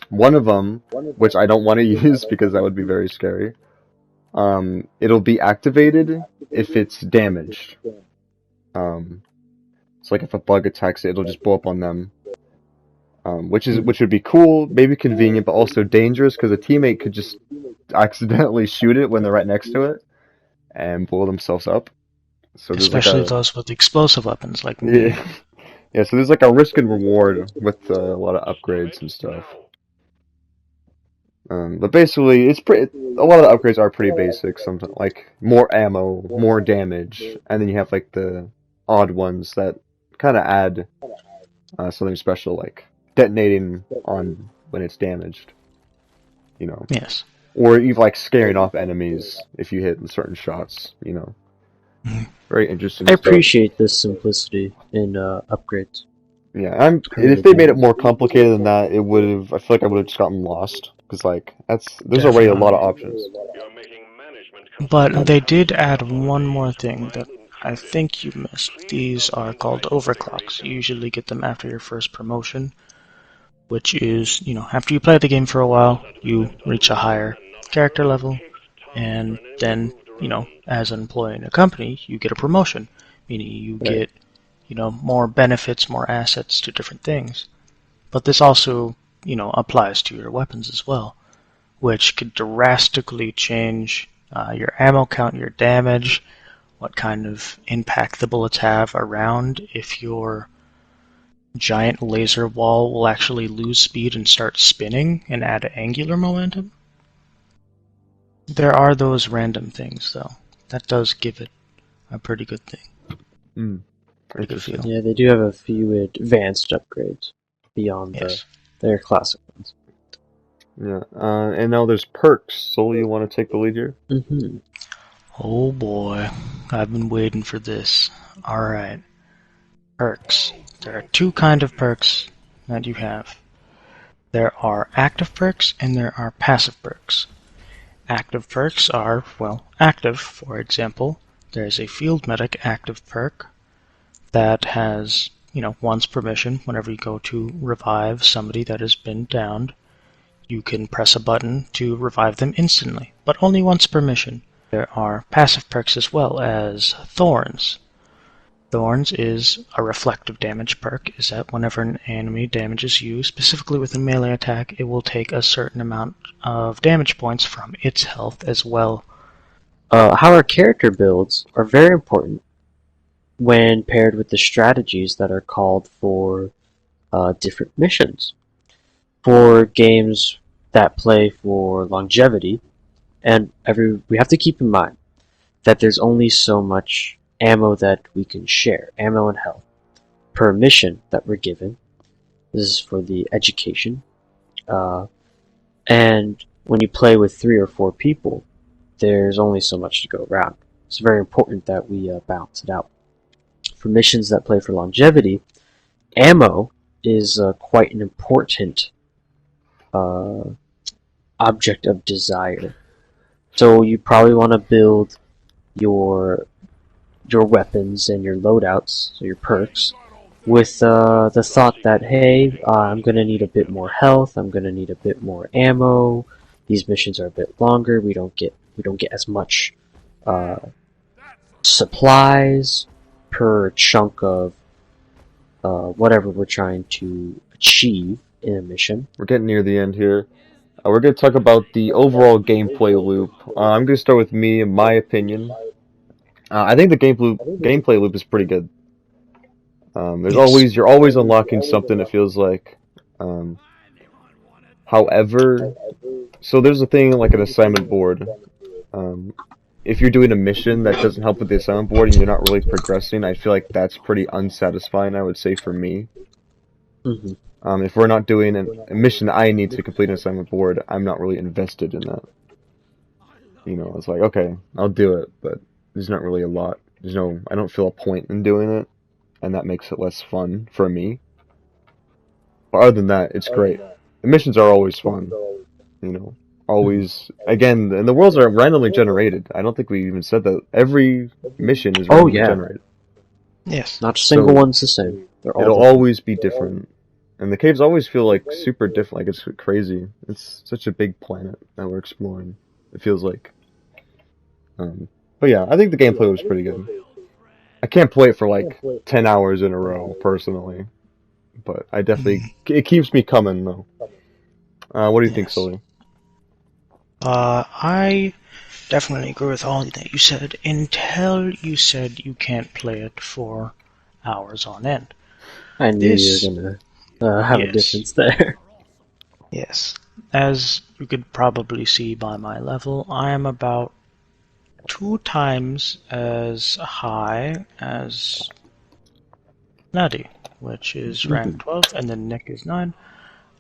One of them, which I don't want to use because that would be very scary, it'll be activated if it's damaged. It's like if a bug attacks it, it'll just blow up on them. Which would be cool, maybe convenient, but also dangerous because a teammate could just accidentally shoot it when they're right next to it and blow themselves up. So there's like
Especially
a
those with explosive weapons like me.
yeah, yeah. So there's like a risk and reward with a lot of upgrades and stuff. But basically, it's pretty. A lot of the upgrades are pretty basic. Sometimes like more ammo, more damage, and then you have like the odd ones that kind of add something special, like detonating on when it's damaged. You know,
Yes.
or even like scaring off enemies if you hit certain shots. You know,
Mhm.
very interesting
I
stuff.
appreciate this simplicity in upgrades.
Yeah, and if they made it more complicated than that, it would have. I feel like I would have just gotten lost because like there's already a lot of options.
But they did add one more thing that I think you missed. These are called overclocks. You usually get them after your first promotion, which is, after you play the game for a while, you reach a higher character level, and then, as an employee in a company, you get a promotion, meaning you get, more benefits, more assets to different things. But this also, applies to your weapons as well, which could drastically change your ammo count, your damage, what kind of impact the bullets have around, if your giant laser wall will actually lose speed and start spinning and add angular momentum. There are those random things, though. That does give it a pretty good thing. Pretty good
Interesting.
feel.
Yeah, they do have a few advanced upgrades beyond
Yes.
their classic ones.
Yeah, and now there's perks. Soul, you want to take the lead here?
Mm-hmm.
Oh boy, I've been waiting for this. Alright. Perks. There are 2 kind of perks that you have. There are active perks and there are passive perks. Active perks are, active. For example, there's a field medic active perk that has, one's permission whenever you go to revive somebody that has been downed. You can press a button to revive them instantly, but only once per mission. There are passive perks as well as Thorns. Thorns is a reflective damage perk, is that whenever an enemy damages you, specifically with a melee attack, it will take a certain amount of damage points from its health as well.
How our character builds are very important when paired with the strategies that are called for different missions. For games that play for longevity, and we have to keep in mind that there's only so much ammo that we can share, ammo and health, per mission that we're given. This is for the education. And when you play with 3 or 4 people, there's only so much to go around. It's very important that we balance it out. For missions that play for longevity, ammo is quite an important object of desire. So you probably want to build your weapons and your loadouts, so your perks, with the thought that, hey, I'm gonna need a bit more health, I'm gonna need a bit more ammo. These missions are a bit longer. We don't get as much uh, supplies per chunk of whatever we're trying to achieve in a mission.
We're getting near the end here. We're going to talk about the overall gameplay loop. I'm going to start with me and my opinion. I think the gameplay loop is pretty good.
Yes.
You're always unlocking something. It feels like. Um, However, so there's a thing like an assignment board. Um, if you're doing a mission that doesn't help with the assignment board and you're not really progressing, I feel like that's pretty unsatisfying. I would say for me.
Mm-hmm.
If we're not doing a mission that I need to complete an assignment board, I'm not really invested in that. You know, it's like, okay, I'll do it, but there's not really a lot. I don't feel a point in doing it, and that makes it less fun for me. But other than that, it's great. The missions are always fun, you know. Always, again, and the worlds are randomly generated. I don't think we even said that. Every mission is randomly generated.
Yes.
Not a single
So,
one's the same. They're all
It'll
different.
always be different. And the caves always feel like super different, like it's crazy. It's such a big planet that we're exploring, it feels like. But yeah, I think the gameplay was pretty good. I can't play it for like 10 hours in a row, personally. But I definitely, it keeps me coming, though. What do you think,
Yes.
Sully?
I definitely agree with all that you said until you said you can't play it for hours on end.
I knew
This,
you were gonna have a
yes,
difference there.
yes. As you could probably see by my level, I am about 2 times as high as Nutty, which is rank 12, and then Nick is 9.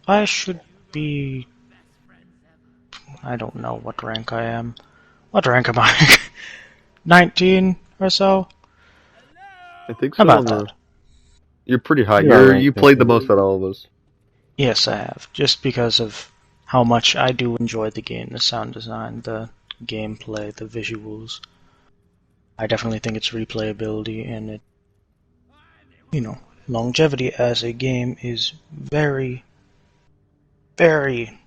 I should be... I don't know what rank I am. What rank am I? 19 or so?
I think
How
so.
about that?
You're pretty high.
You are
You
ranked, I
played the
think.
most out of all of us.
Yes, I have. Just because of how much I do enjoy the game, the sound design, the gameplay, the visuals. I definitely think its replayability and it, longevity as a game is very, very,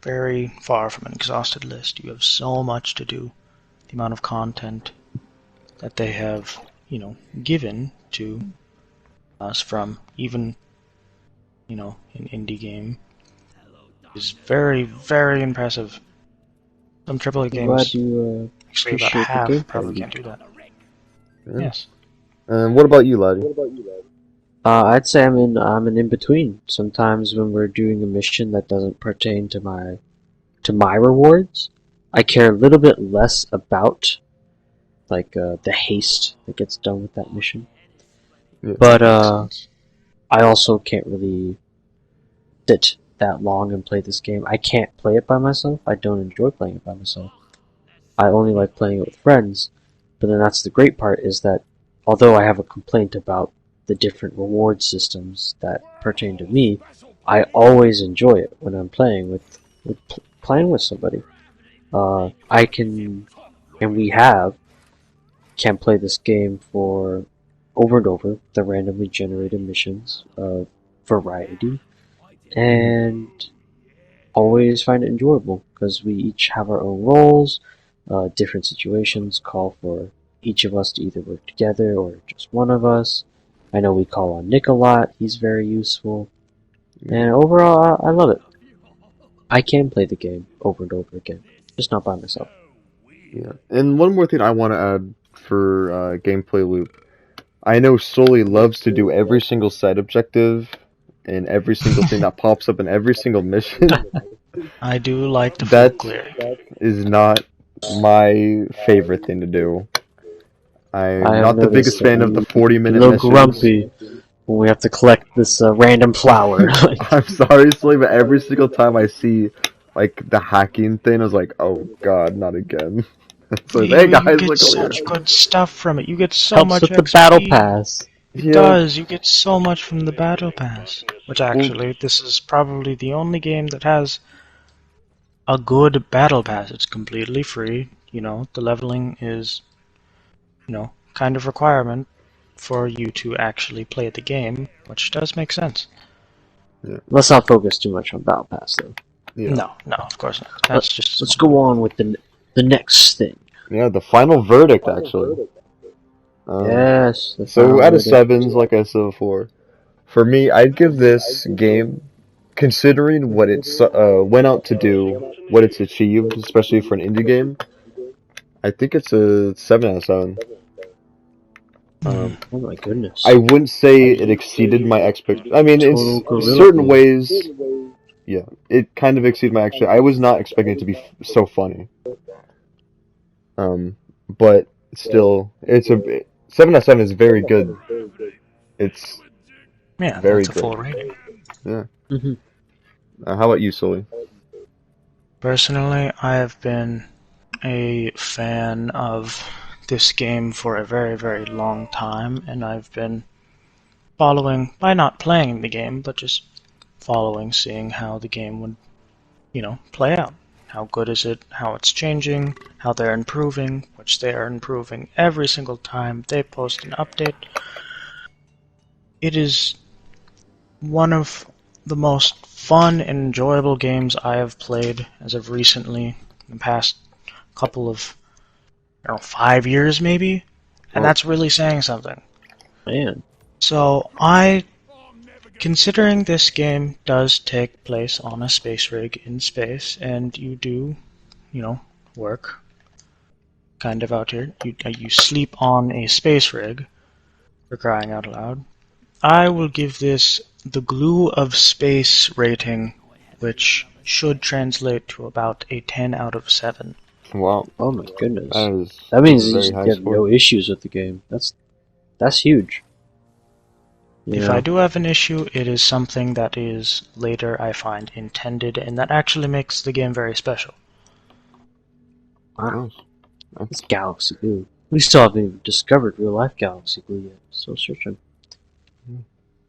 very far from an exhausted list. You have so much to do. The amount of content that they have, given to us from even, an indie game is very, very impressive. Some AAA
I'm glad
games,
you
actually about
appreciate the
half,
gameplay
probably
loop.
can't do that.
Yeah.
Yes.
And what about you, laddie?
I'd say I'm an in-between. Sometimes when we're doing a mission that doesn't pertain to my rewards, I care a little bit less about the haste that gets done with that mission.
Yeah.
But
Makes sense.
I also can't really sit that long and play this game. I can't play it by myself. I don't enjoy playing it by myself. I only like playing it with friends. But then that's the great part, is that although I have a complaint about the different reward systems that pertain to me, I always enjoy it when I'm playing playing with somebody. I can, and we can play this game for over and over, the randomly generated missions of variety, and always find it enjoyable because we each have our own roles. Different situations call for each of us to either work together or just one of us. I know we call on Nick a lot. He's very useful. And overall, I love it. I can play the game over and over again, just not by myself.
Yeah. And one more thing I want to add for gameplay loop. I know Sully loves to do every single side objective and every single thing that pops up in every single mission.
I do like the full
That
clearing.
is not my favorite thing to do. I'm
I have
not the biggest
noticed
fan of the
a
40-minute
little
missions.
grumpy when we have to collect this random flower.
I'm sorry, Sully, but every single time I see like the hacking thing, I was like, oh god, not again. So, hey
You
guys,
get
look over
such
here.
good stuff from it. You get so
Helps
much
with the
XP.
battle pass.
It
Yeah.
does. You get so much from the battle pass. Which actually, this is probably the only game that has a good battle pass. It's completely free. The leveling is, kind of requirement for you to actually play the game, which does make sense.
Let's not focus too much on Battle Pass, though.
Yeah.
No, of course not. That's just
Let's go on with the next thing.
Yeah, the final verdict, actually.
Yes.
So out of 7s, like I said before, for me, I'd give this game, considering what it's went out to do, what it's achieved, especially for an indie game, I think it's a 7 out of 7.
Oh my goodness.
I wouldn't say it exceeded my expectations. I mean, in certain ways, yeah, it kind of exceeded my expectations. I was not expecting it to be so funny. But still, it's a 7 out of 7 is very good. It's very
that's a
great.
full rating.
Yeah.
Mhm.
How about you, Sully?
Personally, I have been a fan of this game for a very, very long time, and I've been following, by not playing the game, but just following, seeing how the game would, play out. How good is it, how it's changing, how they're improving, which they are improving every single time they post an update. It is one of the most fun and enjoyable games I have played as of recently, in the past couple of, 5 years maybe, and that's really saying something.
Man.
So considering this game does take place on a space rig in space, and you do, work kind of out here, you sleep on a space rig, for crying out loud, I will give this the glue of space rating, which should translate to about a 10 out of 7.
Wow.
Oh my goodness.
That
That means
very
you
high
have
score.
no issues with the game. That's huge.
If I do have an issue, it is something that is later I find intended, and that actually makes the game very special.
Wow. It's Galaxy Glue. We still haven't even discovered real life Galaxy Glue yet. Still searching.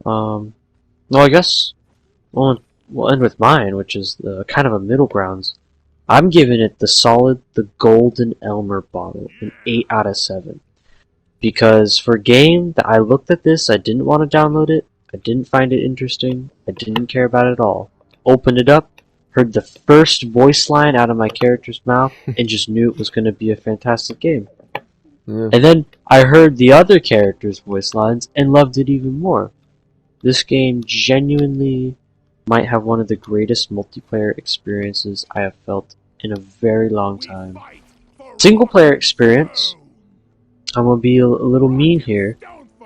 Well, I guess we'll end with mine, which is kind of a middle grounds. I'm giving it the Golden Elmer bottle, an 8 out of 7. Because for a game that I looked at this, I didn't want to download it, I didn't find it interesting, I didn't care about it at all. Opened it up, heard the first voice line out of my character's mouth, and just knew it was going to be a fantastic game.
Yeah.
And then I heard the other characters' voice lines and loved it even more. This game genuinely might have one of the greatest multiplayer experiences I have felt in a very long time. Single player experience, I'm going to be a little mean here,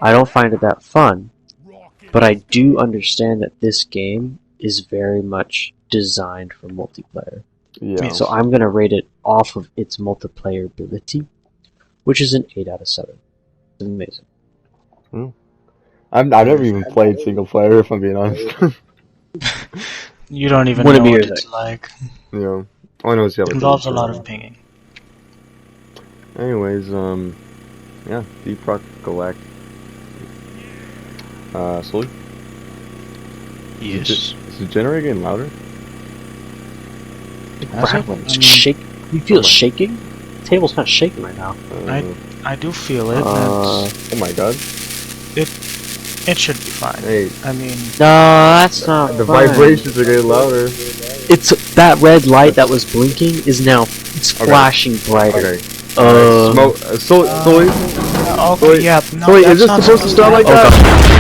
I don't find it that fun, but I do understand that this game is very much designed for multiplayer.
Yeah.
So I'm going to rate it off of its multiplayer ability, which is an 8 out of 7. It's amazing.
I've never even played single player, if I'm being honest.
You don't even
Wouldn't
know
be
what
your
it's
thing.
like.
Yeah. All I know is
It involves a lot of pinging.
Anyways, yeah, Rock Galactic. Sully?
Yes.
Is the generator getting louder?
Shake. You feel shaking? The table's kind of shaking right now.
I do feel it.
Oh my god.
It should be fine.
Hey,
I mean,
No, that's not
the
fine.
vibrations are getting louder.
It's that red light that was blinking is now flashing brighter.
Okay. Smoke. Sully?
okay,
Sully,
yeah. No,
Sully, is
that's
this
not
supposed to start like that?